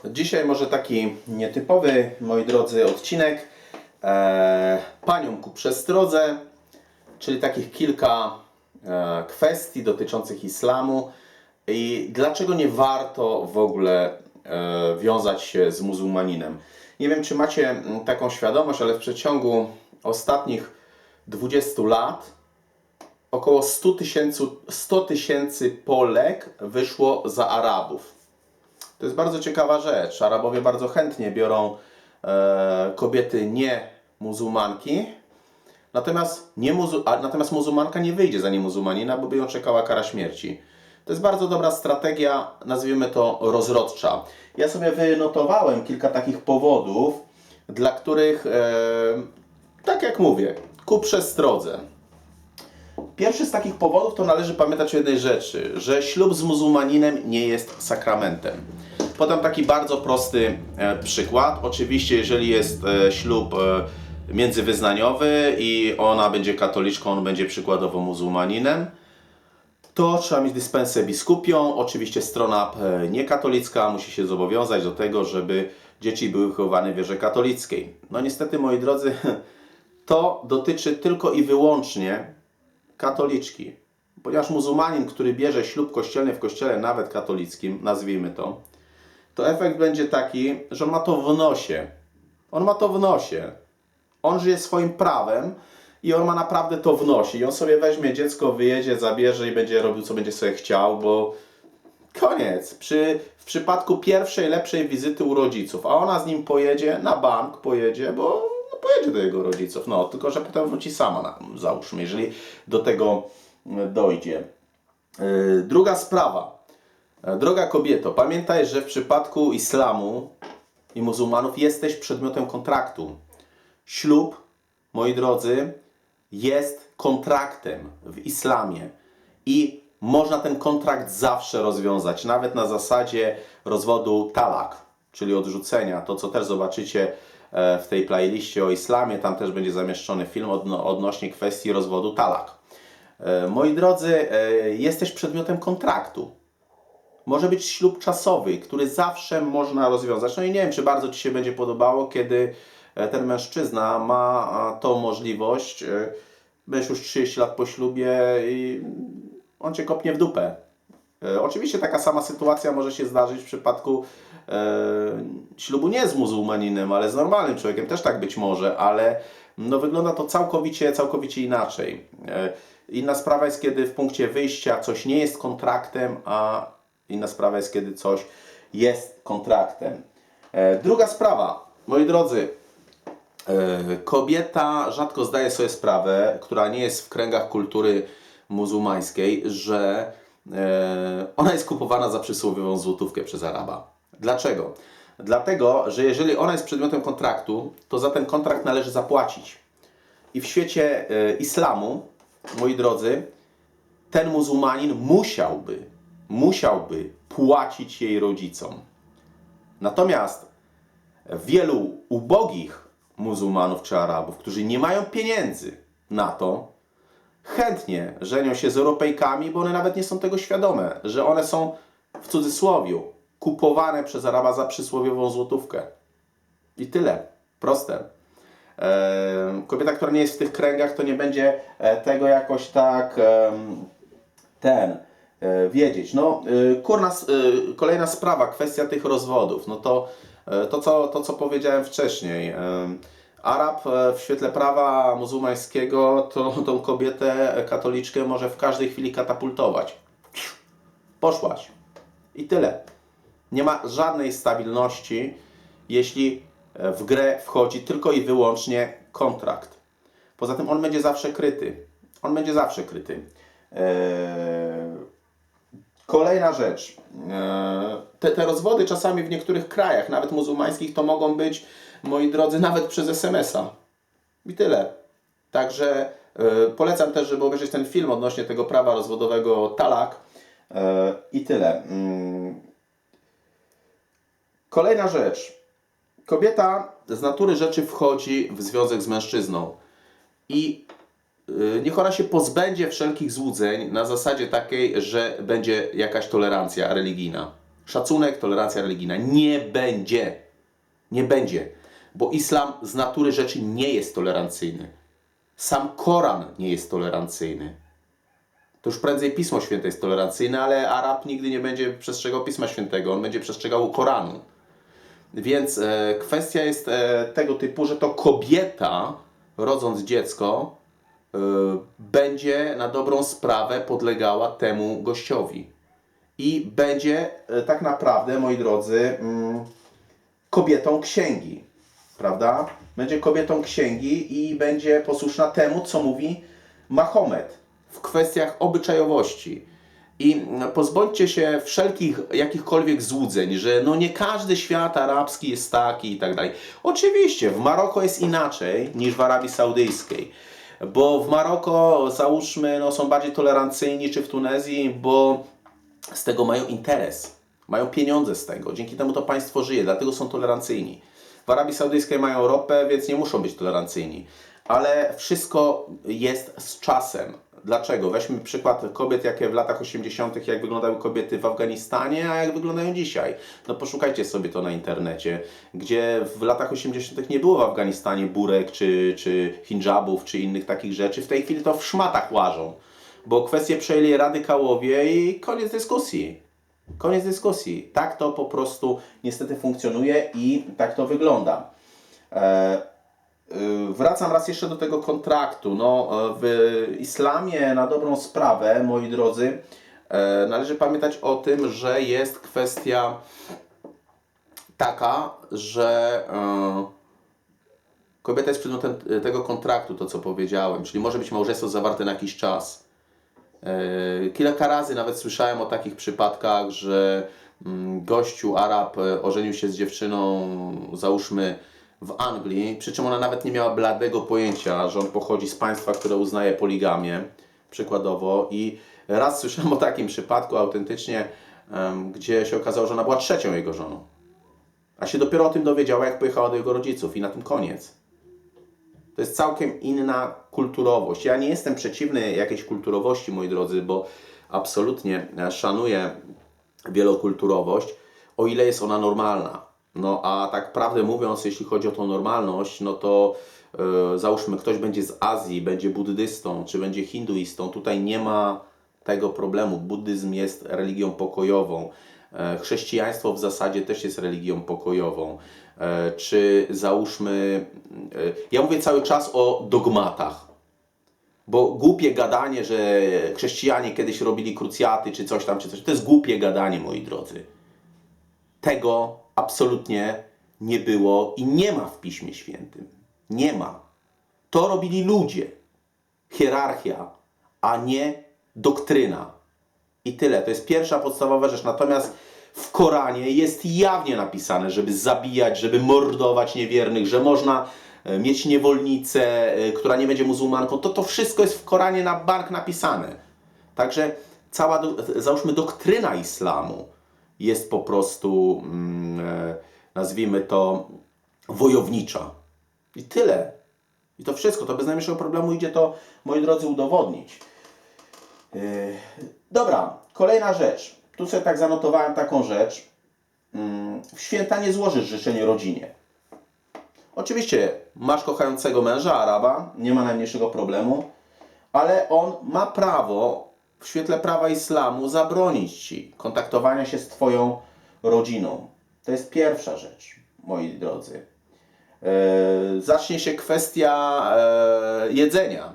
Dzisiaj może taki nietypowy, moi drodzy, odcinek. Paniom ku przestrodze, czyli takich kilka kwestii dotyczących islamu i dlaczego nie warto w ogóle wiązać się z muzułmaninem. Nie wiem, czy macie taką świadomość, ale w przeciągu ostatnich 20 lat około 100 tysięcy Polek wyszło za Arabów. To jest bardzo ciekawa rzecz. Arabowie bardzo chętnie biorą kobiety nie muzułmanki, natomiast muzułmanka nie wyjdzie za niemuzułmanina, bo by ją czekała kara śmierci. To jest bardzo dobra strategia, nazwijmy to rozrodcza. Ja sobie wynotowałem kilka takich powodów, dla których, tak jak mówię, ku przestrodze. Pierwszy z takich powodów to należy pamiętać o jednej rzeczy, że ślub z muzułmaninem nie jest sakramentem. Podam taki bardzo prosty przykład. Oczywiście, jeżeli jest ślub międzywyznaniowy i ona będzie katoliczką, on będzie przykładowo muzułmaninem, to trzeba mieć dyspensę biskupią. Oczywiście strona niekatolicka musi się zobowiązać do tego, żeby dzieci były wychowane w wierze katolickiej. No niestety, moi drodzy, to dotyczy tylko i wyłącznie katoliczki. Ponieważ muzułmanin, który bierze ślub kościelny w kościele nawet katolickim, nazwijmy to efekt będzie taki, że on ma to w nosie. On ma to w nosie. On żyje swoim prawem i on ma naprawdę to w nosie. I on sobie weźmie dziecko, wyjedzie, zabierze i będzie robił, co będzie sobie chciał, bo koniec. W przypadku pierwszej, lepszej wizyty u rodziców, a ona z nim pojedzie, na bank pojedzie, bo pojedzie do jego rodziców. No, tylko że potem wróci sama, załóżmy, jeżeli do tego dojdzie. Druga sprawa. Droga kobieto, pamiętaj, że w przypadku islamu i muzułmanów jesteś przedmiotem kontraktu. Ślub, moi drodzy, jest kontraktem w islamie i można ten kontrakt zawsze rozwiązać, nawet na zasadzie rozwodu talak, czyli odrzucenia. To, co też zobaczycie w tej playliście o islamie, tam też będzie zamieszczony film odnośnie kwestii rozwodu talak. Moi drodzy, jesteś przedmiotem kontraktu. Może być ślub czasowy, który zawsze można rozwiązać. No i nie wiem, czy bardzo Ci się będzie podobało, kiedy ten mężczyzna ma tą możliwość. Będziesz już 30 lat po ślubie i on Cię kopnie w dupę. Oczywiście taka sama sytuacja może się zdarzyć w przypadku ślubu nie z muzułmaninem, ale z normalnym człowiekiem. Też tak być może, ale no, wygląda to całkowicie inaczej. Inna sprawa jest, kiedy w punkcie wyjścia coś nie jest kontraktem, a inna sprawa jest, kiedy coś jest kontraktem. Druga sprawa, moi drodzy, kobieta rzadko zdaje sobie sprawę, która nie jest w kręgach kultury muzułmańskiej, że ona jest kupowana za przysłowiową złotówkę przez Araba. Dlaczego? Dlatego, że jeżeli ona jest przedmiotem kontraktu, to za ten kontrakt należy zapłacić. I w świecie islamu, moi drodzy, ten muzułmanin musiałby płacić jej rodzicom. Natomiast wielu ubogich muzułmanów czy Arabów, którzy nie mają pieniędzy na to, chętnie żenią się z Europejkami, bo one nawet nie są tego świadome, że one są w cudzysłowiu kupowane przez Araba za przysłowiową złotówkę. I tyle. Proste. Kobieta, która nie jest w tych kręgach, to nie będzie tego jakoś tak wiedzieć. No, kolejna sprawa, kwestia tych rozwodów. No to co powiedziałem wcześniej. Arab w świetle prawa muzułmańskiego to tą kobietę katoliczkę może w każdej chwili katapultować. Poszłaś. I tyle. Nie ma żadnej stabilności, jeśli w grę wchodzi tylko i wyłącznie kontrakt. Poza tym on będzie zawsze kryty. On będzie zawsze kryty. Kolejna rzecz. Te rozwody czasami w niektórych krajach, nawet muzułmańskich, to mogą być, moi drodzy, nawet przez SMS-a. I tyle. Także polecam też, żeby obejrzeć ten film odnośnie tego prawa rozwodowego talak. I tyle. Kolejna rzecz. Kobieta z natury rzeczy wchodzi w związek z mężczyzną. I niech ona się pozbędzie wszelkich złudzeń na zasadzie takiej, że będzie jakaś tolerancja religijna. Szacunek, tolerancja religijna. Nie będzie. Nie będzie. Bo islam z natury rzeczy nie jest tolerancyjny. Sam Koran nie jest tolerancyjny. To już prędzej Pismo Święte jest tolerancyjne, ale Arab nigdy nie będzie przestrzegał Pisma Świętego. On będzie przestrzegał Koranu. Więc kwestia jest tego typu, że to kobieta, rodząc dziecko, będzie na dobrą sprawę podlegała temu gościowi. I będzie tak naprawdę, moi drodzy, kobietą księgi. Prawda? Będzie kobietą księgi i będzie posłuszna temu, co mówi Mahomet w kwestiach obyczajowości. I pozbądźcie się wszelkich jakichkolwiek złudzeń, że no nie każdy świat arabski jest taki i tak dalej. Oczywiście w Maroko jest inaczej niż w Arabii Saudyjskiej, bo w Maroko, załóżmy, no, są bardziej tolerancyjni, czy w Tunezji, bo z tego mają interes, mają pieniądze z tego, dzięki temu to państwo żyje, dlatego są tolerancyjni. W Arabii Saudyjskiej mają ropę, więc nie muszą być tolerancyjni. Ale wszystko jest z czasem. Dlaczego? Weźmy przykład kobiet, jakie w latach 80., jak wyglądały kobiety w Afganistanie, a jak wyglądają dzisiaj. No poszukajcie sobie to na internecie, gdzie w latach 80. nie było w Afganistanie burek, czy hindżabów, czy innych takich rzeczy. W tej chwili to w szmatach łażą, bo kwestie przejęli radykałowie i koniec dyskusji. Koniec dyskusji. Tak to po prostu niestety funkcjonuje i tak to wygląda. Wracam raz jeszcze do tego kontraktu. No, w islamie na dobrą sprawę, moi drodzy, należy pamiętać o tym, że jest kwestia taka, że kobieta jest przedmiotem tego kontraktu, to co powiedziałem, czyli może być małżeństwo zawarte na jakiś czas. Kilka razy nawet słyszałem o takich przypadkach, że gościu Arab ożenił się z dziewczyną, załóżmy w Anglii, przy czym ona nawet nie miała bladego pojęcia, że on pochodzi z państwa, które uznaje poligamię, przykładowo. I raz słyszałem o takim przypadku autentycznie, gdzie się okazało, że ona była trzecią jego żoną. A się dopiero o tym dowiedziała, jak pojechała do jego rodziców i na tym koniec. To jest całkiem inna kulturowość. Ja nie jestem przeciwny jakiejś kulturowości, moi drodzy, bo absolutnie szanuję wielokulturowość, o ile jest ona normalna. No a tak prawdę mówiąc, jeśli chodzi o tą normalność, no to załóżmy, ktoś będzie z Azji, będzie buddystą, czy będzie hinduistą, tutaj nie ma tego problemu. Buddyzm jest religią pokojową. Chrześcijaństwo w zasadzie też jest religią pokojową. Czy załóżmy, ja mówię cały czas o dogmatach, bo głupie gadanie, że chrześcijanie kiedyś robili krucjaty, czy coś tam, to jest głupie gadanie, moi drodzy. Tego absolutnie nie było i nie ma w Piśmie Świętym. Nie ma. To robili ludzie. Hierarchia, a nie doktryna. I tyle. To jest pierwsza podstawowa rzecz. Natomiast w Koranie jest jawnie napisane, żeby zabijać, żeby mordować niewiernych, że można mieć niewolnicę, która nie będzie muzułmanką. To wszystko jest w Koranie na bank napisane. Także cała, załóżmy, doktryna islamu jest po prostu, nazwijmy to, wojownicza. I tyle. I to wszystko. To bez najmniejszego problemu idzie to, moi drodzy, udowodnić. Dobra, kolejna rzecz. Tu sobie tak zanotowałem taką rzecz. W święta nie złożysz życzenie rodzinie. Oczywiście masz kochającego męża, Araba, nie ma najmniejszego problemu, ale on ma prawo w świetle prawa islamu zabronić Ci kontaktowania się z Twoją rodziną. To jest pierwsza rzecz, moi drodzy. Zacznie się kwestia jedzenia.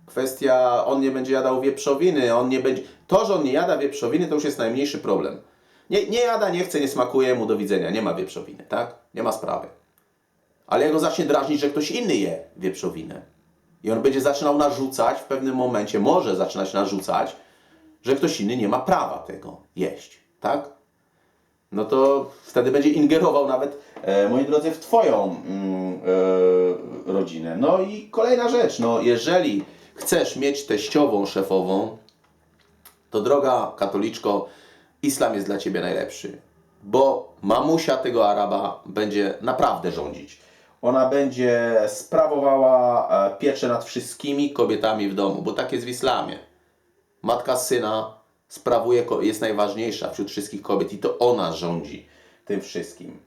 Kwestia, on nie będzie jadał wieprzowiny, on nie będzie... To, że on nie jada wieprzowiny, to już jest najmniejszy problem. Nie jada, nie chce, nie smakuje mu, do widzenia, nie ma wieprzowiny, tak? Nie ma sprawy. Ale jak go zacznie drażnić, że ktoś inny je wieprzowinę i on będzie zaczynał narzucać w pewnym momencie, może zaczynać narzucać, że ktoś inny nie ma prawa tego jeść, tak? No to wtedy będzie ingerował nawet, moi drodzy, w Twoją rodzinę. No i kolejna rzecz, no jeżeli chcesz mieć teściową szefową, to droga katoliczko, islam jest dla Ciebie najlepszy, bo mamusia tego Araba będzie naprawdę rządzić. Ona będzie sprawowała pieczę nad wszystkimi kobietami w domu, bo tak jest w islamie. Matka syna jest najważniejsza wśród wszystkich kobiet i to ona rządzi tym wszystkim.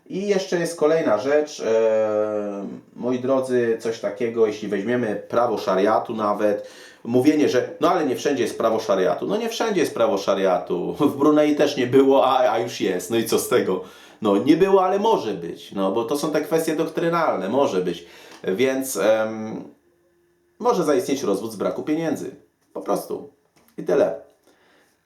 I jeszcze jest kolejna rzecz, moi drodzy, coś takiego, jeśli weźmiemy prawo szariatu nawet, mówienie, że no ale nie wszędzie jest prawo szariatu. No nie wszędzie jest prawo szariatu. W Brunei też nie było, a już jest. No i co z tego? No nie było, ale może być. No bo to są te kwestie doktrynalne, może być. Więc może zaistnieć rozwód z braku pieniędzy. Po prostu. I tyle.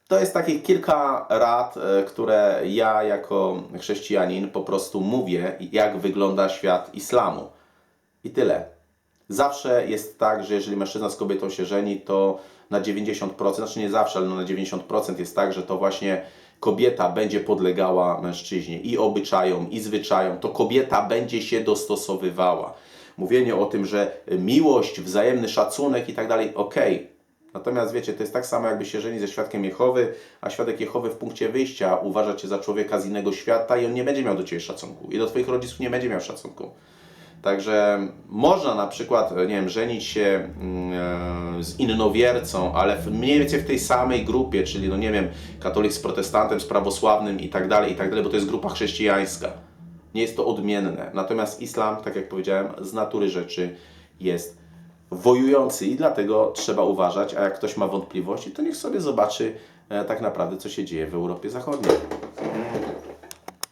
To jest takich kilka rad, które ja jako chrześcijanin po prostu mówię, jak wygląda świat islamu. I tyle. Zawsze jest tak, że jeżeli mężczyzna z kobietą się żeni, to na 90%, znaczy nie zawsze, ale no na 90% jest tak, że to właśnie kobieta będzie podlegała mężczyźnie i obyczajom, i zwyczajom. To kobieta będzie się dostosowywała. Mówienie o tym, że miłość, wzajemny szacunek i tak dalej, okej. Natomiast wiecie, to jest tak samo jakby się żeni ze świadkiem Jehowy, a świadek Jehowy w punkcie wyjścia uważa Cię za człowieka z innego świata i on nie będzie miał do Ciebie szacunku. I do Twoich rodziców nie będzie miał szacunku. Także można na przykład, nie wiem, żenić się z innowiercą, ale mniej więcej w tej samej grupie, czyli no nie wiem, katolik z protestantem, z prawosławnym i tak dalej, bo to jest grupa chrześcijańska. Nie jest to odmienne. Natomiast islam, tak jak powiedziałem, z natury rzeczy jest wojujący i dlatego trzeba uważać, a jak ktoś ma wątpliwości, to niech sobie zobaczy tak naprawdę, co się dzieje w Europie Zachodniej.